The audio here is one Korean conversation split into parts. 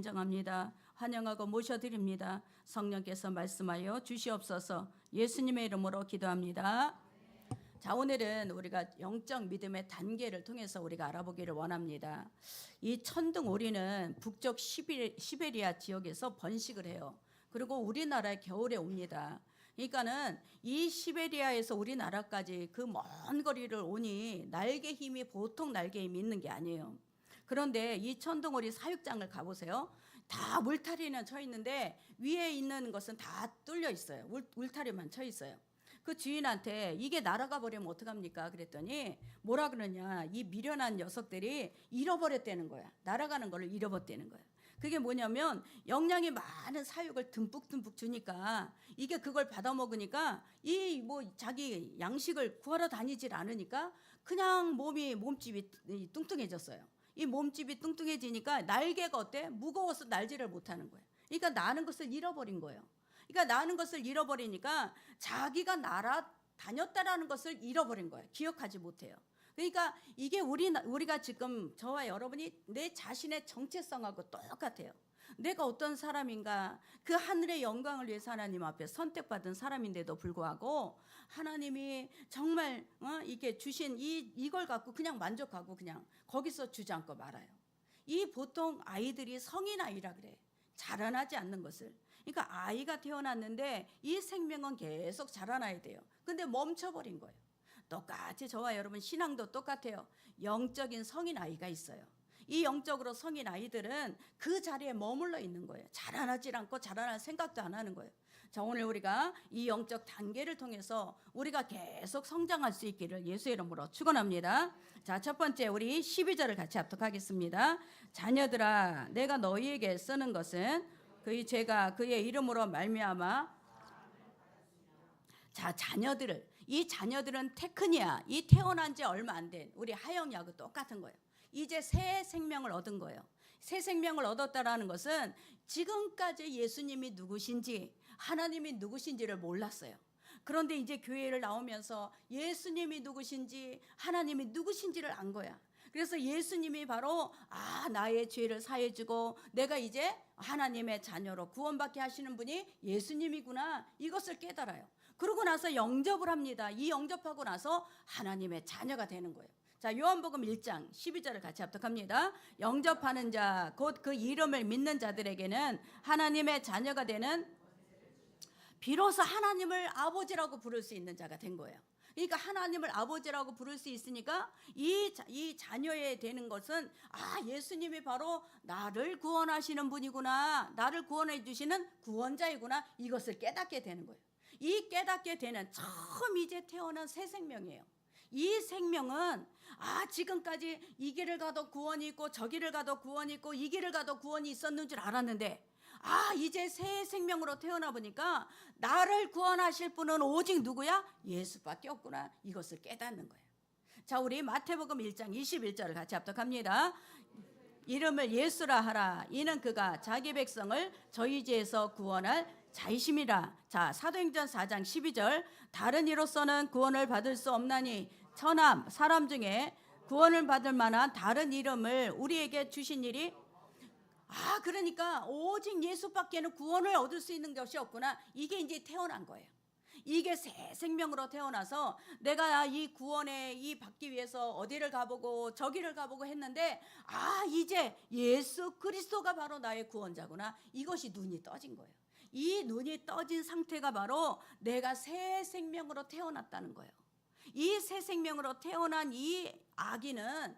인정합니다. 환영하고 모셔드립니다. 성령께서 말씀하여 주시옵소서. 예수님의 이름으로 기도합니다. 자, 오늘은 우리가 영적 믿음의 단계를 통해서 우리가 알아보기를 원합니다. 이 천둥오리는 북쪽 시베리아 지역에서 번식을 해요. 그리고 우리나라에 겨울에 옵니다. 그러니까는 이 시베리아에서 우리나라까지 그 먼 거리를 오니 날개 힘이 보통 날개 힘이 있는 게 아니에요. 그런데 이 천둥오리 사육장을 가보세요. 다 울타리는 쳐 있는데 위에 있는 것은 다 뚫려 있어요. 울타리만 쳐 있어요. 그 주인한테 이게 날아가 버리면 어떡합니까? 그랬더니 뭐라 그러냐, 이 미련한 녀석들이 잃어버렸다는 거야. 날아가는 걸 잃어버렸다는 거야. 그게 뭐냐면 영양이 많은 사육을 듬뿍듬뿍 주니까 이게 그걸 받아먹으니까 이 뭐 자기 양식을 구하러 다니질 않으니까 그냥 몸집이 뚱뚱해졌어요. 이 몸집이 뚱뚱해지니까 날개가 어때? 무거워서 날지를 못하는 거예요. 그러니까 나는 것을 잃어버린 거예요. 그러니까 나는 것을 잃어버리니까 자기가 날아다녔다라는 것을 잃어버린 거예요. 기억하지 못해요. 그러니까 이게 우리가 지금 저와 여러분이 내 자신의 정체성하고 똑같아요. 내가 어떤 사람인가, 그 하늘의 영광을 위해서 하나님 앞에 선택받은 사람인데도 불구하고 하나님이 정말 이게 주신 이걸 갖고 그냥 만족하고 그냥 거기서 주저앉고 말아요. 이 보통 아이들이 성인 아이라 그래. 자라나지 않는 것을. 그러니까 아이가 태어났는데 이 생명은 계속 자라나야 돼요. 근데 멈춰버린 거예요. 똑같이 저와 여러분 신앙도 똑같아요. 영적인 성인 아이가 있어요. 이 영적으로 성인 아이들은 그 자리에 머물러 있는 거예요. 자라나질 않고 자라날 생각도 안 하는 거예요. 자, 오늘 우리가 이 영적 단계를 통해서 우리가 계속 성장할 수 있기를 예수의 이름으로 축원합니다. 자, 첫 번째 우리 12절을 같이 합독하겠습니다. 자녀들아, 내가 너희에게 쓰는 것은 그의 죄가 그의 이름으로 말미암아. 자, 이 자녀들은 테크니아, 이 태어난 지 얼마 안 된 우리 하영이하고 똑같은 거예요. 이제 새 생명을 얻은 거예요. 새 생명을 얻었다라는 것은 지금까지 예수님이 누구신지 하나님이 누구신지를 몰랐어요. 그런데 이제 교회를 나오면서 예수님이 누구신지 하나님이 누구신지를 안 거야. 그래서 예수님이 바로 나의 죄를 사해주고 내가 이제 하나님의 자녀로 구원받게 하시는 분이 예수님이구나, 이것을 깨달아요. 그러고 나서 영접을 합니다. 이 영접하고 나서 하나님의 자녀가 되는 거예요. 자, 요한복음 1장 12절을 같이 합독합니다. 영접하는 자, 곧 그 이름을 믿는 자들에게는 하나님의 자녀가 되는, 비로소 하나님을 아버지라고 부를 수 있는 자가 된 거예요. 그러니까 하나님을 아버지라고 부를 수 있으니까 이 자녀에 되는 것은 예수님이 바로 나를 구원하시는 분이구나, 나를 구원해 주시는 구원자이구나, 이것을 깨닫게 되는 거예요. 이 깨닫게 되는 처음 이제 태어난 새 생명이에요. 이 생명은 지금까지 이 길을 가도 구원이 있고 저 길을 가도 구원이 있고 이 길을 가도 구원이 있었는 줄 알았는데 이제 새 생명으로 태어나 보니까 나를 구원하실 분은 오직 누구야? 예수밖에 없구나, 이것을 깨닫는 거예요. 자, 우리 마태복음 1장 21절을 같이 합독합니다. 이름을 예수라 하라. 이는 그가 자기 백성을 저희 죄에서 구원할 자이심이라. 자, 사도행전 4장 12절. 다른 이로서는 구원을 받을 수 없나니 천하 사람 중에 구원을 받을 만한 다른 이름을 우리에게 주신 일이, 그러니까 오직 예수밖에는 구원을 얻을 수 있는 것이 없구나. 이게 이제 태어난 거예요. 이게 새 생명으로 태어나서 내가 이 구원에 받기 위해서 어디를 가보고 저기를 가보고 했는데 이제 예수 그리스도가 바로 나의 구원자구나, 이것이 눈이 떠진 거예요. 이 눈이 떠진 상태가 바로 내가 새 생명으로 태어났다는 거예요. 이 새 생명으로 태어난 이 아기는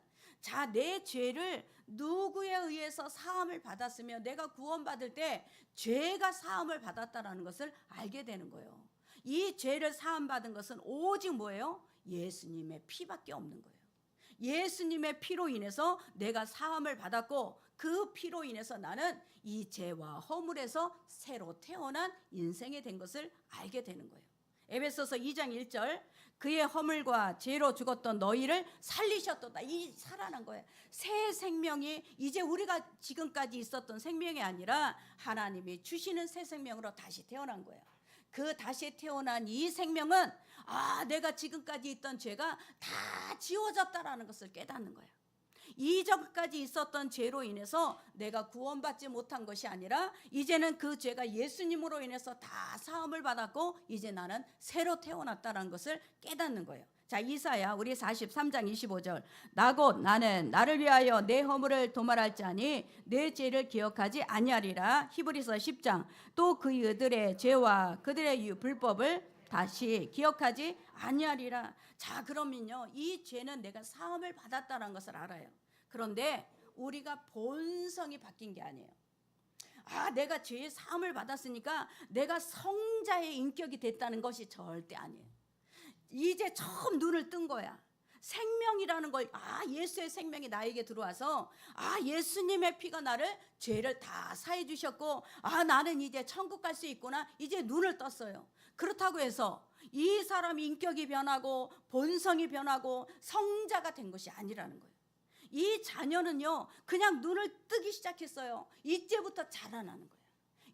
내 죄를 누구에 의해서 사함을 받았으며 내가 구원받을 때 죄가 사함을 받았다라는 것을 알게 되는 거예요. 이 죄를 사함받은 것은 오직 뭐예요? 예수님의 피밖에 없는 거예요. 예수님의 피로 인해서 내가 사함을 받았고 그 피로 인해서 나는 이 죄와 허물에서 새로 태어난 인생이 된 것을 알게 되는 거예요. 에베소서 2장 1절. 그의 허물과 죄로 죽었던 너희를 살리셨도다. 이 살아난 거예요. 새 생명이 이제 우리가 지금까지 있었던 생명이 아니라 하나님이 주시는 새 생명으로 다시 태어난 거예요. 그 다시 태어난 이 생명은 내가 지금까지 있던 죄가 다 지워졌다라는 것을 깨닫는 거예요. 이전까지 있었던 죄로 인해서 내가 구원받지 못한 것이 아니라 이제는 그 죄가 예수님으로 인해서 다 사함을 받았고 이제 나는 새로 태어났다는 것을 깨닫는 거예요. 자, 이사야 우리 43장 25절. 나 곧 나는 나를 위하여 내 허물을 도말할 자니 내 죄를 기억하지 아니하리라. 히브리서 10장. 또 그들의 죄와 그들의 불법을 다시 기억하지 아니하리라. 자, 그러면요, 이 죄는 내가 사함을 받았다는 것을 알아요. 그런데 우리가 본성이 바뀐 게 아니에요. 내가 죄의 사함을 받았으니까 내가 성자의 인격이 됐다는 것이 절대 아니에요. 이제 처음 눈을 뜬 거야. 생명이라는 걸, 예수의 생명이 나에게 들어와서 예수님의 피가 나를 죄를 다 사해 주셨고 나는 이제 천국 갈 수 있구나. 이제 눈을 떴어요. 그렇다고 해서 이 사람이 인격이 변하고 본성이 변하고 성자가 된 것이 아니라는 거예요. 이 자녀는요, 그냥 눈을 뜨기 시작했어요. 이제부터 자라나는 거예요.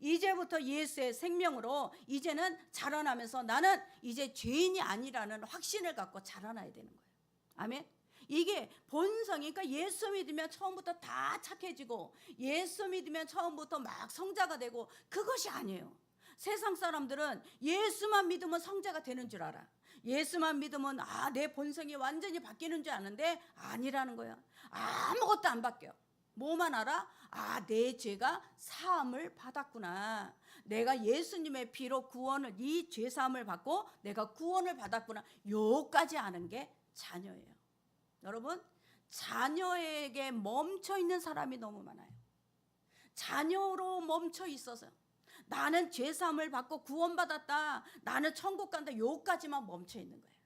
이제부터 예수의 생명으로 이제는 자라나면서 나는 이제 죄인이 아니라는 확신을 갖고 자라나야 되는 거예요. 아멘. 이게 본성이, 그러니까 예수 믿으면 처음부터 다 착해지고 예수 믿으면 처음부터 막 성자가 되고 그것이 아니에요. 세상 사람들은 예수만 믿으면 성자가 되는 줄 알아. 예수만 믿으면 내 본성이 완전히 바뀌는 줄 아는데 아니라는 거야. 아무것도 안 바뀌어. 뭐만 알아? 내 죄가 사함을 받았구나. 내가 예수님의 피로 구원을, 이 죄 사함을 받고 내가 구원을 받았구나. 요까지 아는 게 자녀예요. 여러분, 자녀에게 멈춰 있는 사람이 너무 많아요. 자녀로 멈춰 있어서 나는 죄 사함을 받고 구원받았다, 나는 천국 간다, 요까지만 멈춰 있는 거예요.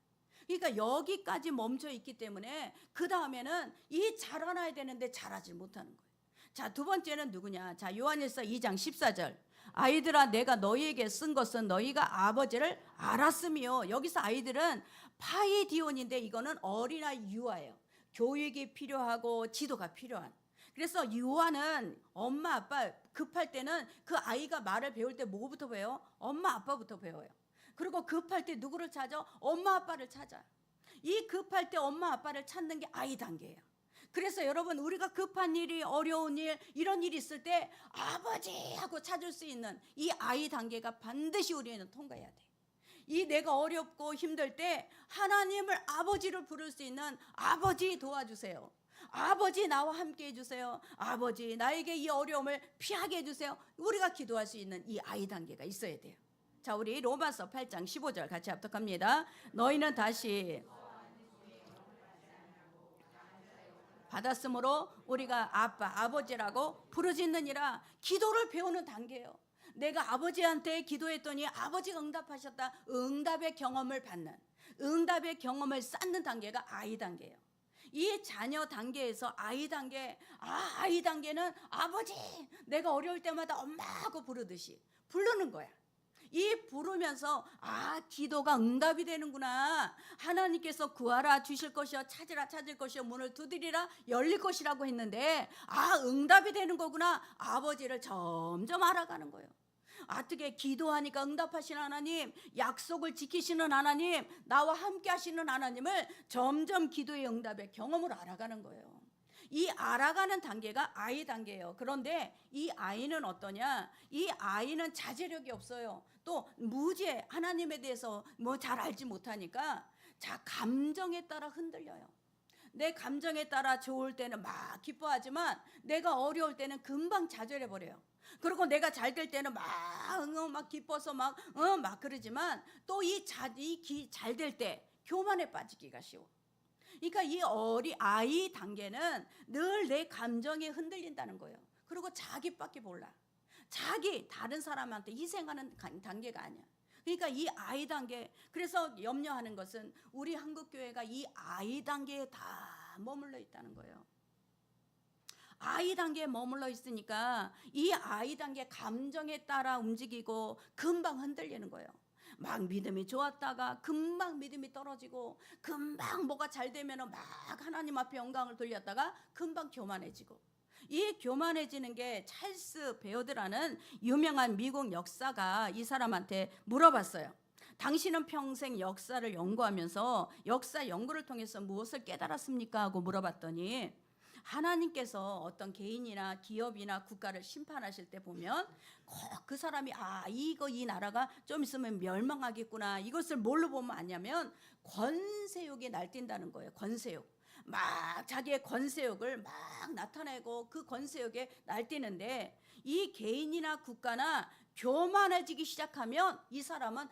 그러니까 여기까지 멈춰 있기 때문에 그 다음에는 이 자라나야 되는데 자라지 못하는 거예요. 자, 두 번째는 누구냐? 자, 요한일서 2장 14절. 아이들아, 내가 너희에게 쓴 것은 너희가 아버지를 알았으며. 여기서 아이들은 파이디온인데 이거는 어린아이 유아예요. 교육이 필요하고 지도가 필요한. 그래서 유아는 엄마 아빠 급할 때는 그 아이가 말을 배울 때 뭐부터 배워요? 엄마 아빠부터 배워요. 그리고 급할 때 누구를 찾아? 엄마 아빠를 찾아. 이 급할 때 엄마 아빠를 찾는 게 아이 단계예요. 그래서 여러분, 우리가 급한 일이, 어려운 일, 이런 일이 있을 때 아버지 하고 찾을 수 있는 이 아이 단계가 반드시 우리는 통과해야 돼. 이 내가 어렵고 힘들 때 하나님을 아버지를 부를 수 있는 아버지 도와주세요. 아버지 나와 함께 해주세요. 아버지 나에게 이 어려움을 피하게 해주세요. 우리가 기도할 수 있는 이 아이 단계가 있어야 돼요. 자, 우리 로마서 8장 15절 같이 합독합니다. 너희는 다시 받았으므로 우리가 아빠, 아버지라고 부르짖느니라. 기도를 배우는 단계예요. 내가 아버지한테 기도했더니 아버지가 응답하셨다. 응답의 경험을 받는, 응답의 경험을 쌓는 단계가 아이 단계예요. 이 자녀 단계에서 아이 단계, 아이 단계는 아버지, 내가 어려울 때마다 엄마하고 부르듯이 부르는 거야. 이 부르면서 기도가 응답이 되는구나. 하나님께서 구하라 주실 것이요, 찾으라 찾을 것이요, 문을 두드리라 열릴 것이라고 했는데 응답이 되는 거구나. 아버지를 점점 알아가는 거예요. 어떻게 기도하니까 응답하시는 하나님, 약속을 지키시는 하나님, 나와 함께 하시는 하나님을 점점 기도의 응답의 경험으로 알아가는 거예요. 이 알아가는 단계가 아이 단계예요. 그런데 이 아이는 어떠냐? 이 아이는 자제력이 없어요. 또 무지해. 하나님에 대해서 잘 알지 못하니까 감정에 따라 흔들려요. 내 감정에 따라 좋을 때는 막 기뻐하지만 내가 어려울 때는 금방 좌절해버려요. 그리고 내가 잘 될 때는 막 기뻐서 막 그러지만 또 이 잘 될 때 교만에 빠지기가 쉬워. 그러니까 이 아이 단계는 늘 내 감정에 흔들린다는 거예요. 그리고 자기밖에 몰라. 다른 사람한테 희생하는 단계가 아니야. 그러니까 이 아이 단계, 그래서 염려하는 것은 우리 한국교회가 이 아이 단계에 다 머물러 있다는 거예요. 아이 단계에 머물러 있으니까 이 아이 단계 감정에 따라 움직이고 금방 흔들리는 거예요. 막 믿음이 좋았다가 금방 믿음이 떨어지고, 금방 뭐가 잘 되면 막 하나님 앞에 영광을 돌렸다가 금방 교만해지고. 이 교만해지는 게 찰스 베어드라는 유명한 미국 역사가 이 사람한테 물어봤어요. 당신은 평생 역사를 연구하면서 역사 연구를 통해서 무엇을 깨달았습니까? 하고 물어봤더니 하나님께서 어떤 개인이나 기업이나 국가를 심판하실 때 보면 꼭 그 사람이 이 나라가 좀 있으면 멸망하겠구나, 이것을 뭘로 보면 아냐면 권세욕이 날뛴다는 거예요. 권세욕. 막 자기의 권세욕을 막 나타내고 그 권세욕에 날뛰는데, 이 개인이나 국가나 교만해지기 시작하면 이 사람은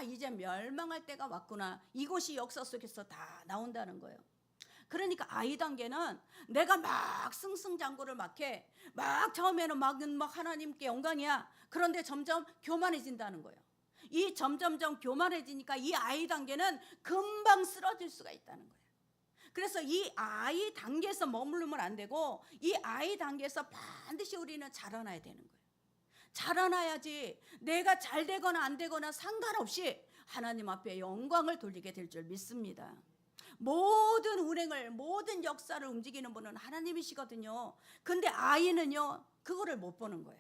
이제 멸망할 때가 왔구나, 이것이 역사 속에서 다 나온다는 거예요. 그러니까 아이 단계는 내가 막 승승장구를 막 해. 막 처음에는 막 하나님께 영광이야. 그런데 점점 교만해진다는 거예요. 이 점점점 교만해지니까 이 아이 단계는 금방 쓰러질 수가 있다는 거예요. 그래서 이 아이 단계에서 머무르면 안 되고, 이 아이 단계에서 반드시 우리는 자라나야 되는 거예요. 자라나야지 내가 잘 되거나 안 되거나 상관없이 하나님 앞에 영광을 돌리게 될 줄 믿습니다. 모든 운행을, 모든 역사를 움직이는 분은 하나님이시거든요. 근데 아이는요, 그거를 못 보는 거예요.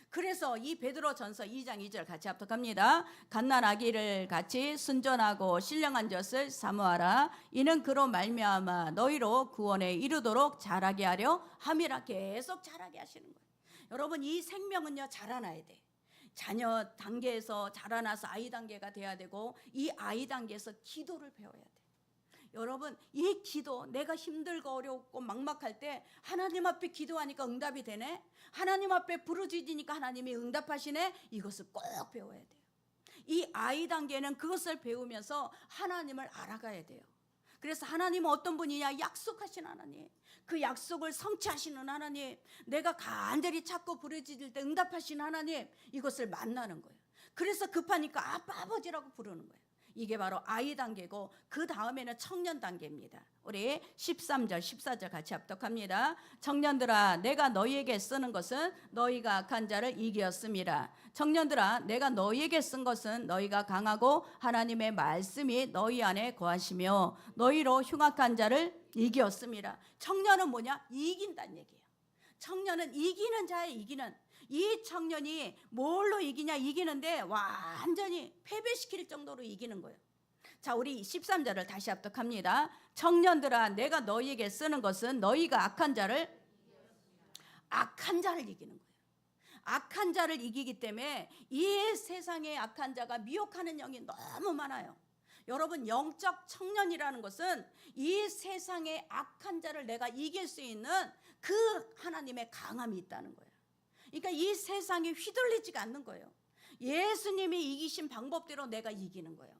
그래서 이 베드로전서 2장 2절 같이 합독합니다. 갓난 아기를 같이 순전하고 신령한 젖을 사모하라. 이는 그로 말미암아 너희로 구원에 이르도록 자라게 하려 함이라. 계속 자라게 하시는 거예요. 여러분, 이 생명은요, 자라나야 돼. 자녀 단계에서 자라나서 아이 단계가 돼야 되고, 이 아이 단계에서 기도를 배워야 돼. 여러분, 이 기도, 내가 힘들고 어렵고 막막할 때 하나님 앞에 기도하니까 응답이 되네, 하나님 앞에 부르짖으니까 하나님이 응답하시네, 이것을 꼭 배워야 돼요. 이 아이 단계는 그것을 배우면서 하나님을 알아가야 돼요. 그래서 하나님은 어떤 분이냐? 약속하신 하나님, 그 약속을 성취하시는 하나님, 내가 간절히 찾고 부르짖을 때 응답하신 하나님, 이것을 만나는 거예요. 그래서 급하니까 아빠, 아버지라고 부르는 거예요. 이게 바로 아이 단계고, 그 다음에는 청년 단계입니다. 우리 13절 14절 같이 합독합니다. 청년들아, 내가 너희에게 쓰는 것은 너희가 악한 자를 이기었음이라. 청년들아, 내가 너희에게 쓴 것은 너희가 강하고 하나님의 말씀이 너희 안에 거하시며 너희로 흉악한 자를 이기었음이라. 청년은 뭐냐? 이긴다는 얘기예요. 청년은 이기는 자의 이기는. 이 청년이 뭘로 이기냐? 이기는데 완전히 패배시킬 정도로 이기는 거예요. 자, 우리 13절을 다시 합독합니다. 청년들아, 내가 너희에게 쓰는 것은 너희가 악한 자를 이기는 거예요. 악한 자를 이기기 때문에 이 세상에 악한 자가 미혹하는 영이 너무 많아요. 여러분, 영적 청년이라는 것은 이 세상의 악한 자를 내가 이길 수 있는 그 하나님의 강함이 있다는 거예요. 그러니까 이 세상에 휘둘리지가 않는 거예요. 예수님이 이기신 방법대로 내가 이기는 거예요.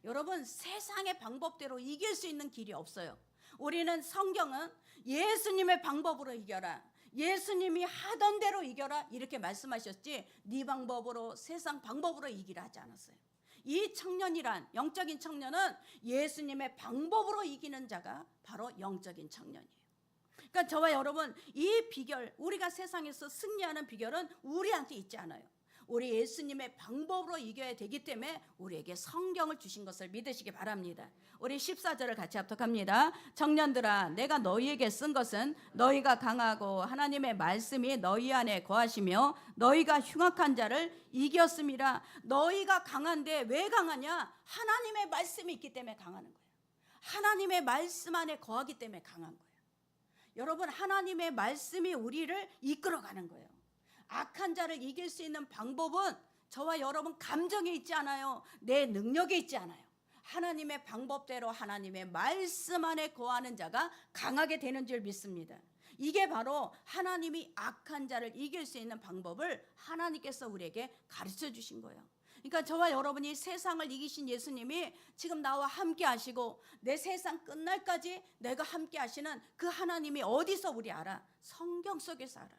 여러분, 세상의 방법대로 이길 수 있는 길이 없어요. 우리는, 성경은 예수님의 방법으로 이겨라, 예수님이 하던 대로 이겨라, 이렇게 말씀하셨지 네 방법으로, 세상 방법으로 이기라 하지 않았어요. 이 청년이란, 영적인 청년은 예수님의 방법으로 이기는 자가 바로 영적인 청년이에요. 그러니까 저와 여러분, 이 비결, 우리가 세상에서 승리하는 비결은 우리한테 있지 않아요. 우리 예수님의 방법으로 이겨야 되기 때문에 우리에게 성경을 주신 것을 믿으시기 바랍니다. 우리 14절을 같이 합독합니다. 청년들아, 내가 너희에게 쓴 것은 너희가 강하고 하나님의 말씀이 너희 안에 거하시며 너희가 흉악한 자를 이겼음이라. 너희가 강한데 왜 강하냐? 하나님의 말씀이 있기 때문에 강하는 거예요. 하나님의 말씀 안에 거하기 때문에 강한 거예요. 여러분, 하나님의 말씀이 우리를 이끌어가는 거예요. 악한 자를 이길 수 있는 방법은 저와 여러분 감정에 있지 않아요. 내 능력에 있지 않아요. 하나님의 방법대로 하나님의 말씀 안에 거하는 자가 강하게 되는 줄 믿습니다. 이게 바로 하나님이 악한 자를 이길 수 있는 방법을 하나님께서 우리에게 가르쳐 주신 거예요. 그러니까 저와 여러분이 세상을 이기신 예수님이 지금 나와 함께 하시고, 내 세상 끝날까지 내가 함께 하시는 그 하나님이 어디서 우리 알아? 성경 속에서 알아.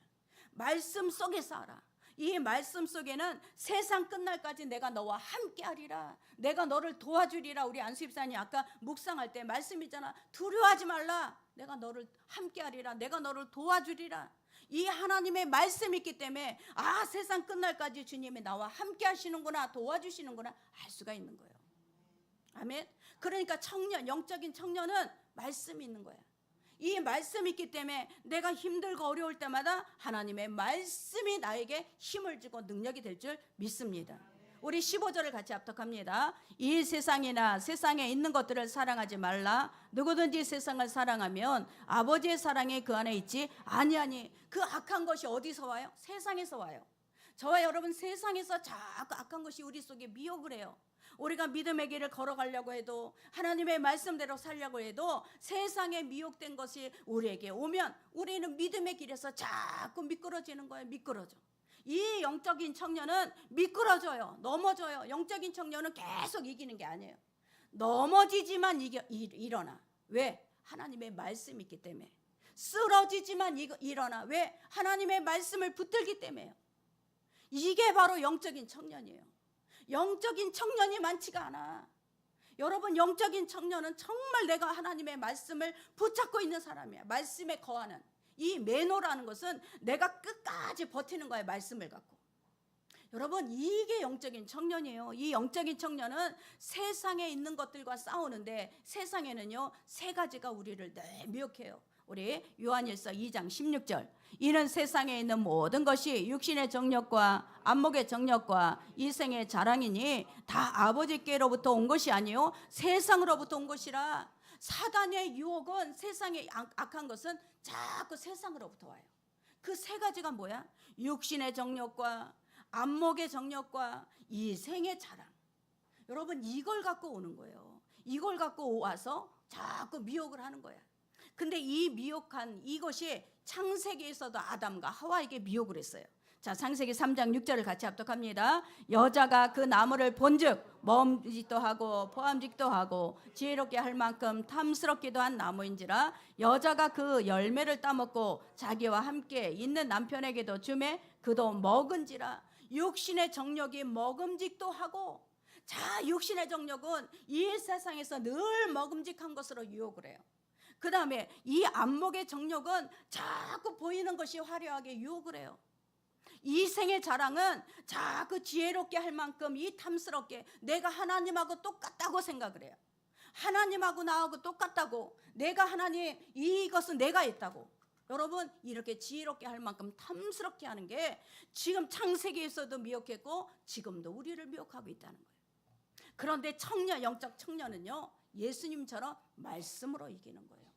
말씀 속에서 알아. 이 말씀 속에는 세상 끝날까지 내가 너와 함께 하리라, 내가 너를 도와주리라. 우리 안수집사님 아까 묵상할 때 말씀이잖아. 두려워하지 말라, 내가 너를 함께 하리라, 내가 너를 도와주리라. 이 하나님의 말씀이 있기 때문에 세상 끝날까지 주님이 나와 함께 하시는구나, 도와주시는구나 알 수가 있는 거예요. 아멘. 그러니까 청년, 영적인 청년은 말씀이 있는 거야. 이 말씀이 있기 때문에 내가 힘들고 어려울 때마다 하나님의 말씀이 나에게 힘을 주고 능력이 될 줄 믿습니다. 우리 15절을 같이 합독합니다. 이 세상이나 세상에 있는 것들을 사랑하지 말라. 누구든지 세상을 사랑하면 아버지의 사랑이 그 안에 있지 아니하니. 그 악한 것이 어디서 와요? 세상에서 와요. 저와 여러분, 세상에서 자꾸 악한 것이 우리 속에 미혹을 해요. 우리가 믿음의 길을 걸어가려고 해도, 하나님의 말씀대로 살려고 해도 세상에 미혹된 것이 우리에게 오면 우리는 믿음의 길에서 자꾸 미끄러지는 거예요. 미끄러져. 이 영적인 청년은 미끄러져요. 넘어져요. 영적인 청년은 계속 이기는 게 아니에요. 넘어지지만 일어나. 왜? 하나님의 말씀이 있기 때문에. 쓰러지지만 일어나. 왜? 하나님의 말씀을 붙들기 때문에요. 이게 바로 영적인 청년이에요. 영적인 청년이 많지가 않아. 여러분, 영적인 청년은 정말 내가 하나님의 말씀을 붙잡고 있는 사람이야. 말씀에 거하는. 이 매노라는 것은 내가 끝까지 버티는 거예요. 말씀을 갖고. 여러분, 이게 영적인 청년이에요. 이 영적인 청년은 세상에 있는 것들과 싸우는데, 세상에는요 세 가지가 우리를 늘 미혹해요. 우리 요한일서 2장 16절. 이는 세상에 있는 모든 것이 육신의 정욕과 안목의 정욕과 이생의 자랑이니 다 아버지께로부터 온 것이 아니요 세상으로부터 온 것이라. 사단의 유혹은, 세상의 악한 것은 자꾸 세상으로부터 와요. 그 세 가지가 뭐야? 육신의 정욕과 안목의 정욕과 이생의 자랑. 여러분, 이걸 갖고 오는 거예요. 이걸 갖고 와서 자꾸 미혹을 하는 거야. 근데 이 미혹한 이것이 창세기에서도 아담과 하와에게 미혹을 했어요. 자, 창세기 3장 6절을 같이 합독합니다. 여자가 그 나무를 본즉 먹음직도 하고 포함직도 하고 지혜롭게 할 만큼 탐스럽기도 한 나무인지라. 여자가 그 열매를 따먹고 자기와 함께 있는 남편에게도 주매 그도 먹은지라. 육신의 정욕이 먹음직도 하고. 자, 육신의 정욕은 이 세상에서 늘 먹음직한 것으로 유혹을 해요. 그 다음에 이 안목의 정욕은 자꾸 보이는 것이 화려하게 유혹을 해요. 이생의 자랑은 자꾸 지혜롭게 할 만큼 이 탐스럽게 내가 하나님하고 똑같다고 생각을 해요. 하나님하고 나하고 똑같다고. 내가 하나님, 이것은 내가 했다고. 여러분, 이렇게 지혜롭게 할 만큼 탐스럽게 하는 게 지금 창세기에서도 미혹했고 지금도 우리를 미혹하고 있다는 거예요. 그런데 청년, 영적 청년은요 예수님처럼 말씀으로 이기는 거예요.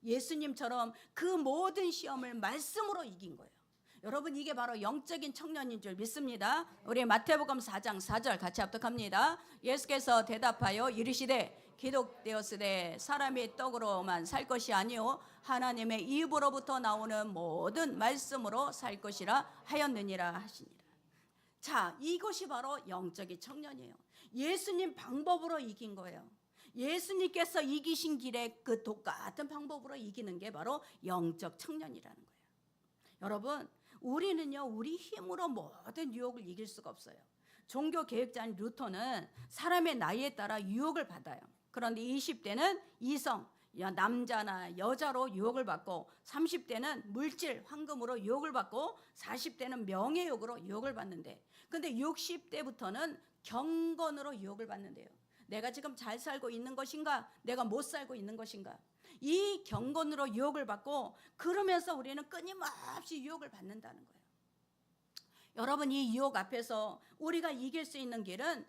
예수님처럼 그 모든 시험을 말씀으로 이긴 거예요. 여러분, 이게 바로 영적인 청년인 줄 믿습니다. 우리 마태복음 4장 4절 같이 합독합니다. 예수께서 대답하여 이르시되 기록되었으되 사람이 떡으로만 살 것이 아니요 하나님의 입으로부터 나오는 모든 말씀으로 살 것이라 하였느니라 하시니라. 자, 이것이 바로 영적인 청년이에요. 예수님 방법으로 이긴 거예요. 예수님께서 이기신 길에 그 똑같은 방법으로 이기는 게 바로 영적 청년이라는 거예요. 여러분, 우리는요 우리 힘으로 모든 유혹을 이길 수가 없어요. 종교 개혁자인 루터는 사람의 나이에 따라 유혹을 받아요. 그런데 20대는 이성, 남자나 여자로 유혹을 받고, 30대는 물질, 황금으로 유혹을 받고, 40대는 명예욕으로 유혹을 받는데, 근데 60대부터는 경건으로 유혹을 받는데요. 내가 지금 잘 살고 있는 것인가? 내가 못 살고 있는 것인가? 이 경건으로 유혹을 받고, 그러면서 우리는 끊임없이 유혹을 받는다는 거예요. 여러분, 이 유혹 앞에서 우리가 이길 수 있는 길은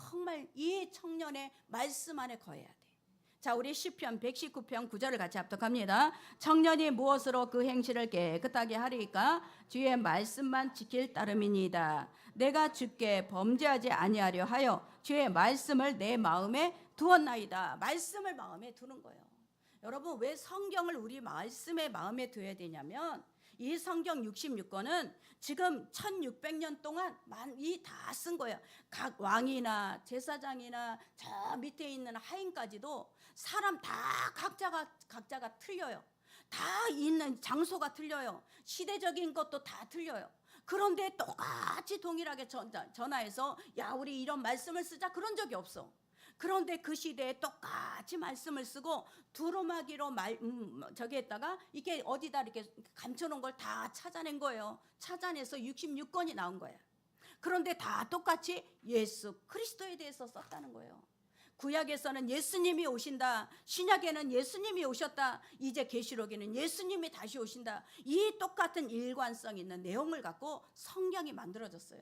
정말 이 청년의 말씀 안에 거해야 돼. 자, 우리 시편 119편 9절을 같이 합독합니다. 청년이 무엇으로 그 행실을 깨끗하게 하리까? 주의 말씀만 지킬 따름이니이다. 내가 주께 범죄하지 아니하려 하여 주의 말씀을 내 마음에 두었나이다. 말씀을 마음에 두는 거예요. 여러분, 왜 성경을 우리 말씀에 마음에 두어야 되냐면, 이 성경 66권은 지금 1600년 동안 많이 다 쓴 거예요. 각 왕이나 제사장이나 저 밑에 있는 하인까지도 사람 다 각자가 틀려요. 다 있는 장소가 틀려요. 시대적인 것도 다 틀려요. 그런데 똑같이 동일하게 전화해서 야, 우리 이런 말씀을 쓰자, 그런 적이 없어. 그런데 그 시대에 똑같이 말씀을 쓰고 두루마기로 저기 했다가 이게 어디다 이렇게 감춰놓은 걸 다 찾아낸 거예요. 찾아내서 66권이 나온 거예요. 그런데 다 똑같이 예수 그리스도에 대해서 썼다는 거예요. 구약에서는 예수님이 오신다, 신약에는 예수님이 오셨다, 이제 계시록에는 예수님이 다시 오신다. 이 똑같은 일관성 있는 내용을 갖고 성경이 만들어졌어요.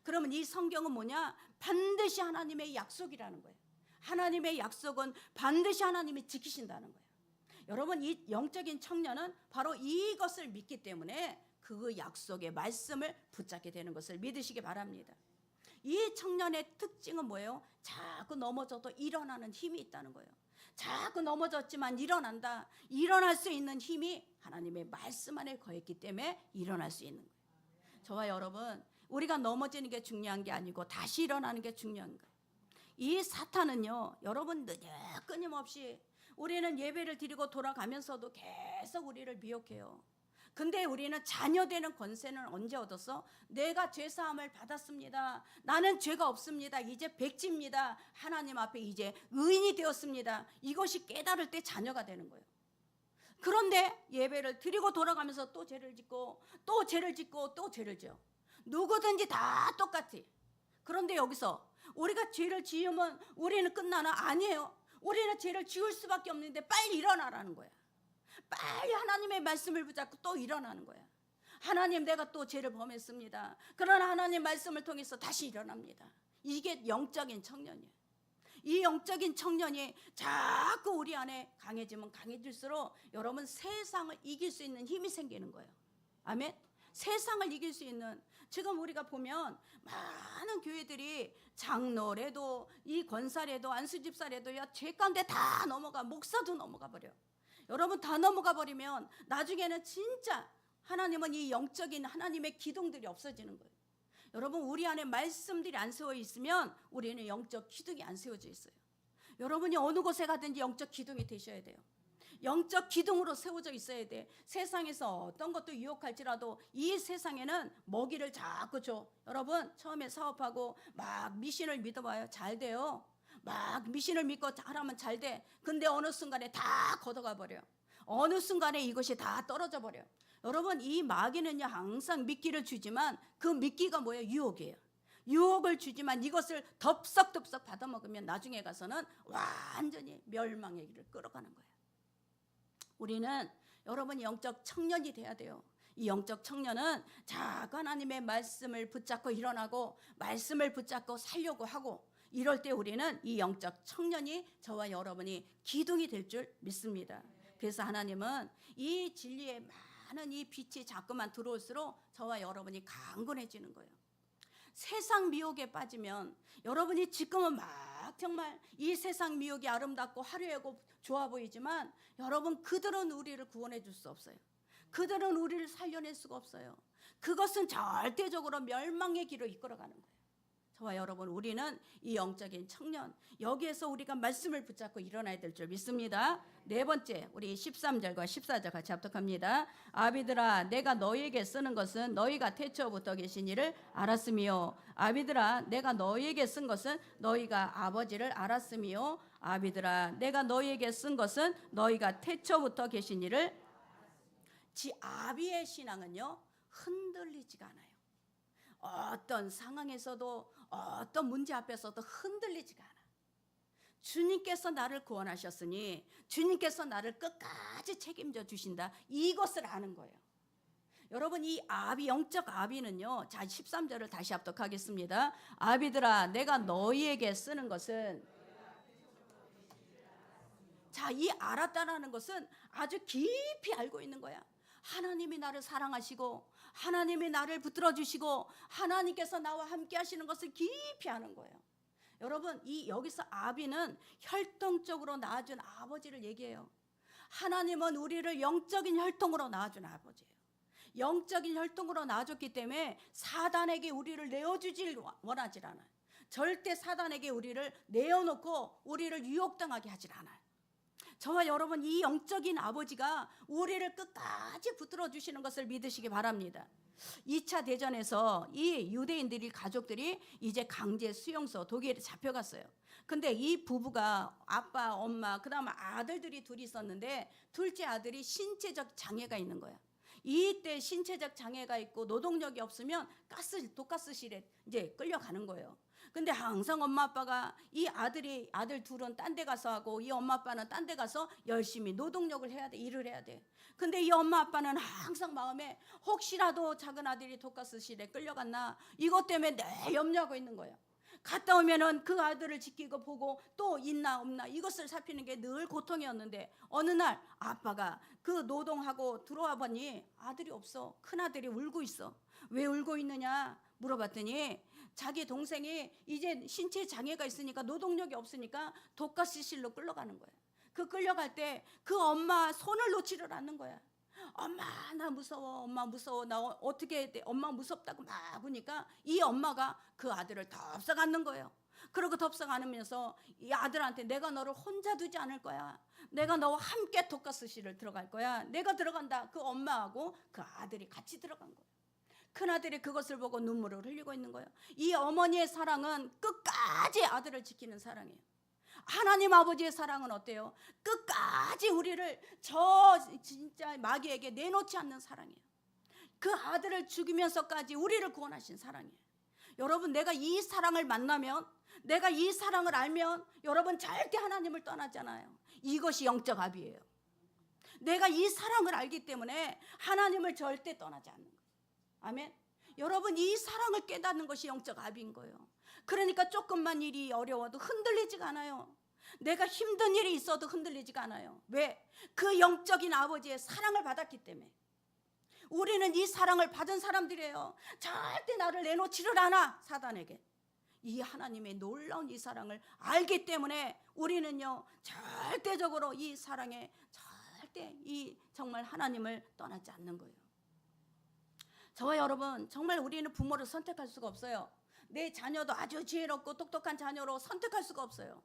그러면 이 성경은 뭐냐? 반드시 하나님의 약속이라는 거예요. 하나님의 약속은 반드시 하나님이 지키신다는 거예요. 여러분, 이 영적인 청년은 바로 이것을 믿기 때문에 그 약속의 말씀을 붙잡게 되는 것을 믿으시기 바랍니다. 이 청년의 특징은 뭐예요? 자꾸 넘어져도 일어나는 힘이 있다는 거예요. 자꾸 넘어졌지만 일어난다. 일어날 수 있는 힘이 하나님의 말씀 안에 거했기 때문에 일어날 수 있는 거예요. 저와 여러분, 우리가 넘어지는 게 중요한 게 아니고 다시 일어나는 게 중요한 거예요. 이 사탄은요, 여러분, 끊임없이 우리는 예배를 드리고 돌아가면서도 계속 우리를 미혹해요. 근데 우리는 자녀되는 권세는 언제 얻었어? 내가 죄사함을 받았습니다. 나는 죄가 없습니다. 이제 백지입니다. 하나님 앞에 이제 의인이 되었습니다. 이것이 깨달을 때 자녀가 되는 거예요. 그런데 예배를 드리고 돌아가면서 또 죄를 짓고 또 죄를 짓고 또 죄를 지어. 누구든지 다 똑같아. 그런데 여기서 우리가 죄를 지으면 우리는 끝나나? 아니에요. 우리는 죄를 지을 수밖에 없는데 빨리 일어나라는 거야. 빨리 하나님의 말씀을 붙잡고 또 일어나는 거야. 하나님, 내가 또 죄를 범했습니다. 그러나 하나님 말씀을 통해서 다시 일어납니다. 이게 영적인 청년이에요. 이 영적인 청년이 자꾸 우리 안에 강해지면 강해질수록 여러분, 세상을 이길 수 있는 힘이 생기는 거예요. 아멘. 세상을 이길 수 있는, 지금 우리가 보면 많은 교회들이 장로래도 이 권사래도 안수집사래도 죄 가운데 다 넘어가, 목사도 넘어가 버려. 여러분, 다 넘어가 버리면 나중에는 진짜 하나님은 이 영적인 하나님의 기둥들이 없어지는 거예요. 여러분, 우리 안에 말씀들이 안 세워 있으면 우리는 영적 기둥이 안 세워져 있어요. 여러분이 어느 곳에 가든지 영적 기둥이 되셔야 돼요. 영적 기둥으로 세워져 있어야 돼. 세상에서 어떤 것도 유혹할지라도 이 세상에는 먹이를 자꾸 줘. 여러분, 처음에 사업하고 막 미신을 믿어봐요. 잘 돼요. 막 미신을 믿고 잘하면 잘 돼. 근데 어느 순간에 다 걷어가 버려. 어느 순간에 이것이 다 떨어져 버려. 여러분, 이 마귀는요, 항상 미끼를 주지만 그 미끼가 뭐예요? 유혹이에요. 유혹을 주지만 이것을 덥석덥석 받아먹으면 나중에 가서는 완전히 멸망의 길을 끌어가는 거예요. 우리는 여러분이 영적 청년이 돼야 돼요. 이 영적 청년은 자꾸 하나님의 말씀을 붙잡고 일어나고 말씀을 붙잡고 살려고 하고, 이럴 때 우리는 이 영적 청년이 저와 여러분이 기둥이 될 줄 믿습니다. 그래서 하나님은 이 진리의 많은 이 빛이 자꾸만 들어올수록 저와 여러분이 강건해지는 거예요. 세상 미혹에 빠지면 여러분이 지금은 막 정말 이 세상 미혹이 아름답고 화려하고 좋아 보이지만 여러분, 그들은 우리를 구원해 줄 수 없어요. 그들은 우리를 살려낼 수가 없어요. 그것은 절대적으로 멸망의 길로 이끌어가는 거예요. 저와 여러분, 우리는 이 영적인 청년, 여기에서 우리가 말씀을 붙잡고 일어나야 될 줄 믿습니다. 네 번째, 우리 13절과 14절 같이 합독합니다. 아비들아, 내가 너희에게 쓰는 것은 너희가 태초부터 계신 이를 알았으며, 아비들아, 내가 너희에게 쓴 것은 너희가 아버지를 알았으며, 아비들아, 내가 너희에게 쓴 것은 너희가 태초부터 계신 이를. 아비의 신앙은요, 흔들리지가 않아요. 어떤 상황에서도 어떤 문제 앞에서도 흔들리지가 않아. 주님께서 나를 구원하셨으니 주님께서 나를 끝까지 책임져 주신다. 이것을 아는 거예요. 여러분, 이 아비, 영적 아비는요, 자 13절을 다시 합독하겠습니다. 아비들아, 내가 너희에게 쓰는 것은, 자, 이 알았다라는 것은 아주 깊이 알고 있는 거야. 하나님이 나를 사랑하시고 하나님이 나를 붙들어 주시고 하나님께서 나와 함께 하시는 것을 깊이 아는 거예요. 여러분, 이 여기서 아비는 혈통적으로 낳아준 아버지를 얘기해요. 하나님은 우리를 영적인 혈통으로 낳아준 아버지예요. 영적인 혈통으로 낳아줬기 때문에 사단에게 우리를 내어주질 원하질 않아요. 절대 사단에게 우리를 내어놓고 우리를 유혹당하게 하질 않아요. 저와 여러분, 이 영적인 아버지가 우리를 끝까지 붙들어 주시는 것을 믿으시기 바랍니다. 2차 대전에서 이 유대인들이, 가족들이 이제 강제 수용소 독일에 잡혀갔어요. 근데 이 부부가 아빠, 엄마, 그 다음 아들들이 둘이 있었는데 둘째 아들이 신체적 장애가 있는 거야. 이때 신체적 장애가 있고 노동력이 없으면 독가스실에 이제 끌려가는 거예요. 근데 항상 엄마 아빠가 이 아들 둘은 딴 데 가서 하고 이 엄마 아빠는 딴 데 가서 열심히 노동력을 해야 돼, 일을 해야 돼. 근데 이 엄마 아빠는 항상 마음에 혹시라도 작은 아들이 독가스실에 끌려갔나 이것 때문에 늘 염려하고 있는 거예요. 갔다 오면은 그 아들을 지키고 보고 또 있나 없나 이것을 살피는 게 늘 고통이었는데, 어느 날 아빠가 그 노동하고 들어와 보니 아들이 없어. 큰 아들이 울고 있어. 왜 울고 있느냐 물어봤더니 자기 동생이 이제 신체 장애가 있으니까 노동력이 없으니까 독가스실로 끌려가는 거야. 그 끌려갈 때 그 엄마 손을 놓지를 않는 거야. 엄마 나 무서워, 엄마 무서워, 나 어떻게 해야 돼, 엄마 무섭다고 막 하니까 이 엄마가 그 아들을 덥석 안는 거예요. 그리고 덥석 안으면서 이 아들한테 내가 너를 혼자 두지 않을 거야, 내가 너와 함께 독가스실을 들어갈 거야, 내가 들어간다. 그 엄마하고 그 아들이 같이 들어간 거예요. 큰아들이 그것을 보고 눈물을 흘리고 있는 거예요. 이 어머니의 사랑은 끝까지 아들을 지키는 사랑이에요. 하나님 아버지의 사랑은 어때요? 끝까지 우리를 저 진짜 마귀에게 내놓지 않는 사랑이에요. 그 아들을 죽이면서까지 우리를 구원하신 사랑이에요. 여러분, 내가 이 사랑을 만나면, 내가 이 사랑을 알면 여러분 절대 하나님을 떠나잖아요. 이것이 영적 합이에요. 내가 이 사랑을 알기 때문에 하나님을 절대 떠나지 않는 거예요. 아멘. 여러분, 이 사랑을 깨닫는 것이 영적 합인 거예요. 그러니까 조금만 일이 어려워도 흔들리지가 않아요. 내가 힘든 일이 있어도 흔들리지가 않아요. 왜? 그 영적인 아버지의 사랑을 받았기 때문에. 우리는 이 사랑을 받은 사람들이에요. 절대 나를 내놓지를 않아, 사단에게. 이 하나님의 놀라운 이 사랑을 알기 때문에 우리는요 절대적으로 이 사랑에 절대 이 정말 하나님을 떠나지 않는 거예요. 저와 여러분, 정말 우리는 부모를 선택할 수가 없어요. 내 자녀도 아주 지혜롭고 똑똑한 자녀로 선택할 수가 없어요.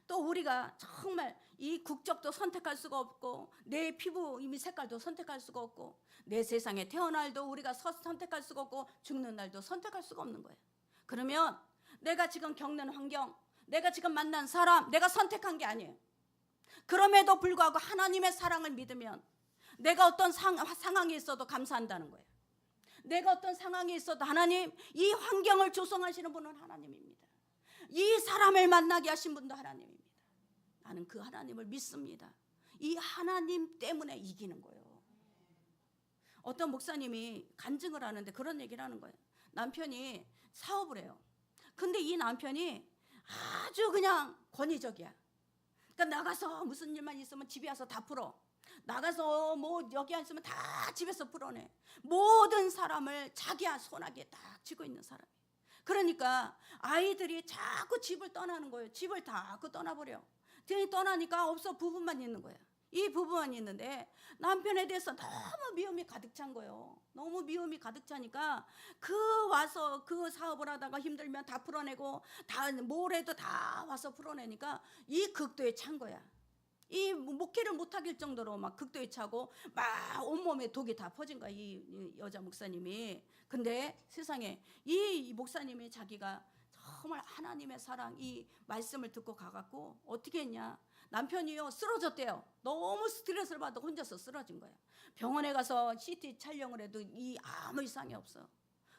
또 우리가 정말 이 국적도 선택할 수가 없고, 내 피부 이미 색깔도 선택할 수가 없고, 내 세상에 태어날 날도 우리가 선택할 수가 없고, 죽는 날도 선택할 수가 없는 거예요. 그러면 내가 지금 겪는 환경, 내가 지금 만난 사람, 내가 선택한 게 아니에요. 그럼에도 불구하고 하나님의 사랑을 믿으면 내가 어떤 상황이 있어도 감사한다는 거예요. 내가 어떤 상황이 있어도 하나님, 이 환경을 조성하시는 분은 하나님입니다. 이 사람을 만나게 하신 분도 하나님입니다. 나는 그 하나님을 믿습니다. 이 하나님 때문에 이기는 거예요. 어떤 목사님이 간증을 하는데 그런 얘기를 하는 거예요. 남편이 사업을 해요. 근데 이 남편이 아주 그냥 권위적이야. 그러니까 나가서 무슨 일만 있으면 집에 와서 다 풀어. 나가서 뭐 여기 안 있으면 다 집에서 풀어내. 모든 사람을 자기야 손아귀에 딱 쥐고 있는 사람이에요. 그러니까 아이들이 자꾸 집을 떠나는 거예요. 집을 다 떠나버려. 떠나니까 없어, 부부만 있는 거야. 이 부부만 있는데 남편에 대해서 너무 미움이 가득 찬 거예요. 너무 미움이 가득 차니까 와서 그 사업을 하다가 힘들면 다 풀어내고, 다 뭘 해도 다 와서 풀어내니까 이 극도에 찬 거야. 이 목회를 못하길 정도로 막 극도에 차고 막 온몸에 독이 다 퍼진 거야, 이 여자 목사님이. 근데 세상에 이 목사님이 자기가 정말 하나님의 사랑 이 말씀을 듣고 가갖고 어떻게 했냐, 남편이요 쓰러졌대요. 너무 스트레스를 받아 혼자서 쓰러진 거예요. 병원에 가서 CT 촬영을 해도 아무 이상이 없어.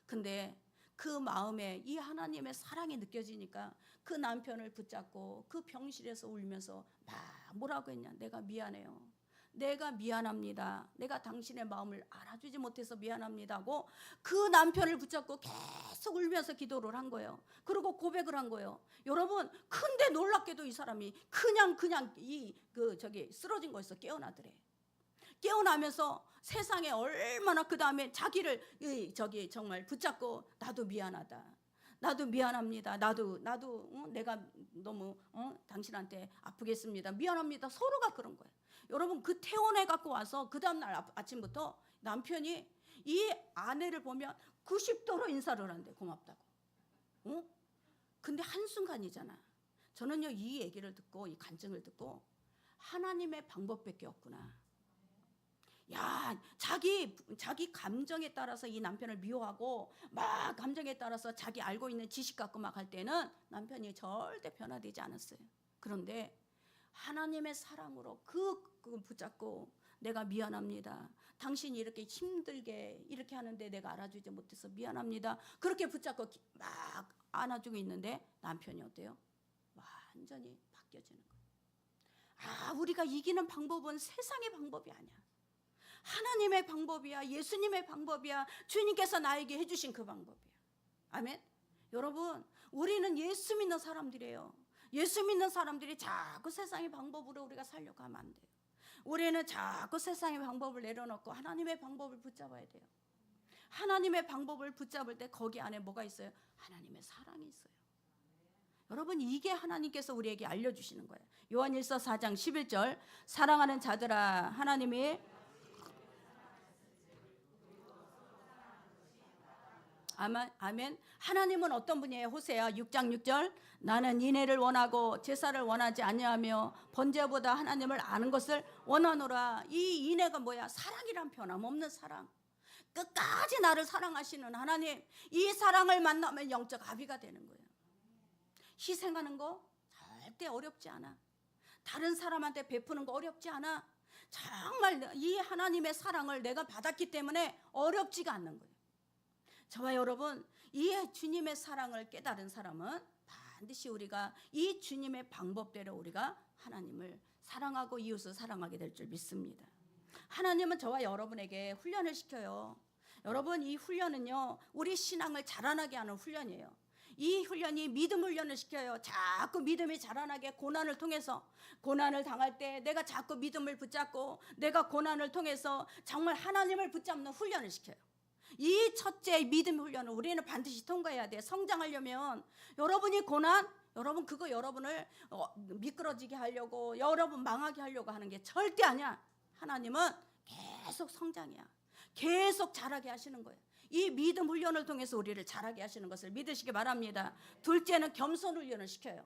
근데 그 마음에 이 하나님의 사랑이 느껴지니까 그 남편을 붙잡고 그 병실에서 울면서 막 뭐라고 했냐, 내가 미안해요, 내가 미안합니다, 내가 당신의 마음을 알아주지 못해서 미안합니다 하고 그 남편을 붙잡고 계속 울면서 기도를 한 거예요. 그리고 고백을 한 거예요. 여러분, 근데 놀랍게도 이 사람이 그냥 쓰러진 거에서 깨어나더래. 깨어나면서 세상에 얼마나 그 다음에 자기를 정말 붙잡고 나도 미안하다, 나도 미안합니다, 나도 내가 너무 당신한테 아프겠습니다, 미안합니다, 서로가 그런 거예요. 여러분, 그 퇴원해 갖고 와서 그 다음날 아침부터 남편이 이 아내를 보면 90도로 인사를 한대, 고맙다고. 근데 한순간이잖아. 저는요 이 얘기를 듣고, 이 간증을 듣고, 하나님의 방법밖에 없구나. 야, 자기 감정에 따라서 이 남편을 미워하고 막 감정에 따라서 자기 알고 있는 지식 갖고 막 할 때는 남편이 절대 변화되지 않았어요. 그런데 하나님의 사랑으로 그 붙잡고 내가 미안합니다, 당신이 이렇게 힘들게 이렇게 하는데 내가 알아주지 못해서 미안합니다. 그렇게 붙잡고 막 안아주고 있는데 남편이 어때요? 완전히 바뀌어지는 거예요. 우리가 이기는 방법은 세상의 방법이 아니야. 하나님의 방법이야. 예수님의 방법이야. 주님께서 나에게 해주신 그 방법이야. 아멘. 여러분, 우리는 예수 믿는 사람들이에요. 예수 믿는 사람들이 자꾸 세상의 방법으로 우리가 살려고 하면 안 돼요. 우리는 자꾸 세상의 방법을 내려놓고 하나님의 방법을 붙잡아야 돼요. 하나님의 방법을 붙잡을 때 거기 안에 뭐가 있어요? 하나님의 사랑이 있어요. 여러분, 이게 하나님께서 우리에게 알려주시는 거예요. 요한일서 4장 11절, 사랑하는 자들아, 하나님이 아멘. 하나님은 어떤 분이에요? 호세아 6장 6절, 나는 인애를 원하고 제사를 원하지 아니하며 번제보다 하나님을 아는 것을 원하노라. 이 인애가 뭐야? 사랑이란 변함없는 사랑. 끝까지 나를 사랑하시는 하나님. 이 사랑을 만나면 영적 아비가 되는 거예요. 희생하는 거 절대 어렵지 않아. 다른 사람한테 베푸는 거 어렵지 않아. 정말 이 하나님의 사랑을 내가 받았기 때문에 어렵지가 않는 거예요. 저와 여러분, 이 주님의 사랑을 깨달은 사람은 반드시 우리가 이 주님의 방법대로 우리가 하나님을 사랑하고 이웃을 사랑하게 될 줄 믿습니다. 하나님은 저와 여러분에게 훈련을 시켜요. 여러분, 이 훈련은요, 우리 신앙을 자라나게 하는 훈련이에요. 이 훈련이 믿음 훈련을 시켜요. 자꾸 믿음이 자라나게 고난을 통해서, 고난을 당할 때 내가 자꾸 믿음을 붙잡고 내가 고난을 통해서 정말 하나님을 붙잡는 훈련을 시켜요. 이 첫째 믿음 훈련을 우리는 반드시 통과해야 돼. 성장하려면 여러분이 고난, 여러분 그거 여러분을 미끄러지게 하려고, 여러분 망하게 하려고 하는 게 절대 아니야. 하나님은 계속 성장이야. 계속 자라게 하시는 거예요. 이 믿음 훈련을 통해서 우리를 자라게 하시는 것을 믿으시기 바랍니다. 둘째는 겸손 훈련을 시켜요.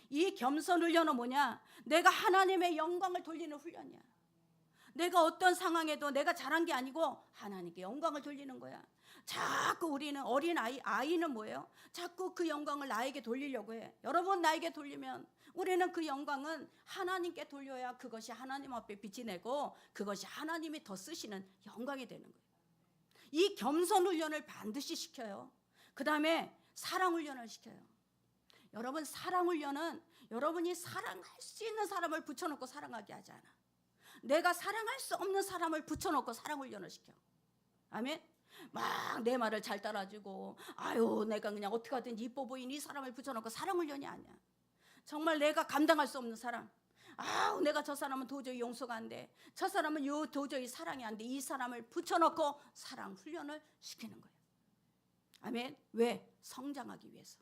이 겸손 훈련은 뭐냐? 내가 하나님의 영광을 돌리는 훈련이야. 내가 어떤 상황에도 내가 잘한 게 아니고 하나님께 영광을 돌리는 거야. 자꾸 우리는 아이는 뭐예요? 자꾸 그 영광을 나에게 돌리려고 해. 여러분, 나에게 돌리면 우리는 그 영광은 하나님께 돌려야 그것이 하나님 앞에 빛이 내고 그것이 하나님이 더 쓰시는 영광이 되는 거예요. 이 겸손 훈련을 반드시 시켜요. 그 다음에 사랑 훈련을 시켜요. 여러분, 사랑 훈련은 여러분이 사랑할 수 있는 사람을 붙여놓고 사랑하게 하지 않아. 내가 사랑할 수 없는 사람을 붙여놓고 사랑 훈련을 시켜. 아멘. 막 내 말을 잘 따라주고, 내가 그냥 어떻게 하든지 이뻐 보이는 이 사람을 붙여놓고 사랑 훈련이 아니야. 정말 내가 감당할 수 없는 사람, 내가 저 사람은 도저히 용서가 안 돼, 저 사람은 도저히 사랑이 안 돼, 이 사람을 붙여놓고 사랑 훈련을 시키는 거예요. 아멘. 왜? 성장하기 위해서.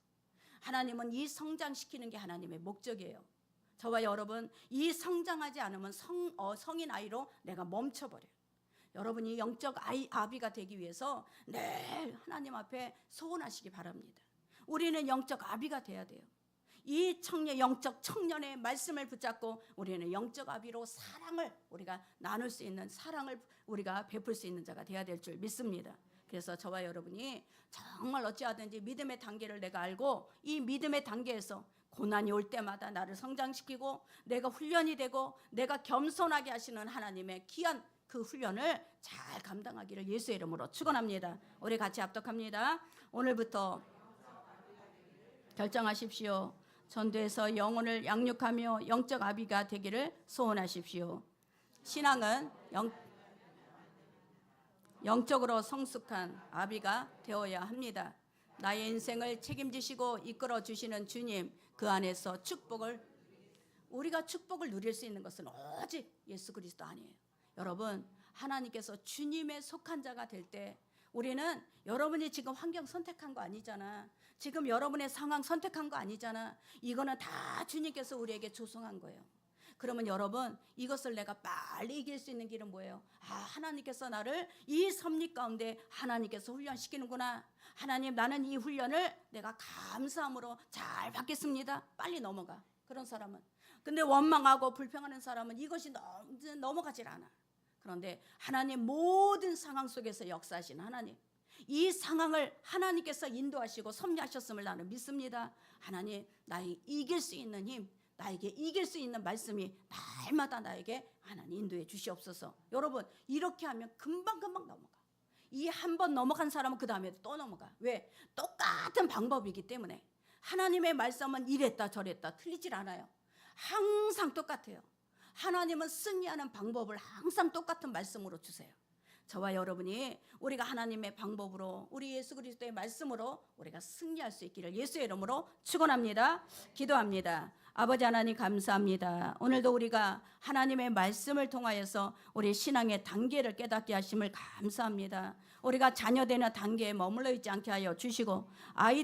하나님은 이 성장시키는 게 하나님의 목적이에요. 저와 여러분, 이 성장하지 않으면 성인 아이로 내가 멈춰버려요. 여러분이 영적 아비가 되기 위해서 늘 하나님 앞에 소원하시기 바랍니다. 우리는 영적 아비가 돼야 돼요. 이 영적 청년의 말씀을 붙잡고 우리는 영적 아비로 사랑을 우리가 나눌 수 있는, 사랑을 우리가 베풀 수 있는 자가 돼야 될 줄 믿습니다. 그래서 저와 여러분이 정말 어찌하든지 믿음의 단계를 내가 알고 이 믿음의 단계에서 고난이 올 때마다 나를 성장시키고 내가 훈련이 되고 내가 겸손하게 하시는 하나님의 귀한 그 훈련을 잘 감당하기를 예수의 이름으로 축원합니다. 우리 같이 합독합니다. 오늘부터 결정하십시오. 전도에서 영혼을 양육하며 영적 아비가 되기를 소원하십시오. 신앙은 영적으로 성숙한 아비가 되어야 합니다. 나의 인생을 책임지시고 이끌어 주시는 주님, 그 안에서 우리가 축복을 누릴 수 있는 것은 오직 예수 그리스도 아니에요. 여러분, 하나님께서 주님의 속한 자가 될 때 우리는, 여러분이 지금 환경 선택한 거 아니잖아. 지금 여러분의 상황 선택한 거 아니잖아. 이거는 다 주님께서 우리에게 조성한 거예요. 그러면 여러분, 이것을 내가 빨리 이길 수 있는 길은 뭐예요? 하나님께서 나를 이 섭리 가운데 하나님께서 훈련시키는구나. 하나님, 나는 이 훈련을 내가 감사함으로 잘 받겠습니다. 빨리 넘어가. 그런 사람은. 근데 원망하고 불평하는 사람은 이것이 넘어가질 않아. 그런데 하나님, 모든 상황 속에서 역사하시는 하나님, 이 상황을 하나님께서 인도하시고 섭리하셨음을 나는 믿습니다. 하나님, 나의 이길 수 있는 힘, 나에게 이길 수 있는 말씀이 날마다 나에게 하나님 인도해 주시옵소서. 여러분 이렇게 하면 금방금방 넘어가. 이 한 번 넘어간 사람은 그 다음에 또 넘어가. 왜? 똑같은 방법이기 때문에. 하나님의 말씀은 이랬다 저랬다 틀리질 않아요. 항상 똑같아요. 하나님은 승리하는 방법을 항상 똑같은 말씀으로 주세요. 저와 여러분이 우리가 하나님의 방법으로 우리 예수 그리스도의 말씀으로 우리가 승리할 수 있기를 예수의 이름으로 축원합니다. 기도합니다. 아버지 하나님 감사합니다. 오늘도 우리가 하나님의 말씀을 통하여서 우리 신앙의 단계를 깨닫게 하심을 감사합니다. 우리가 자녀되는 단계에 머물러 있지 않게 하여 주시고 아이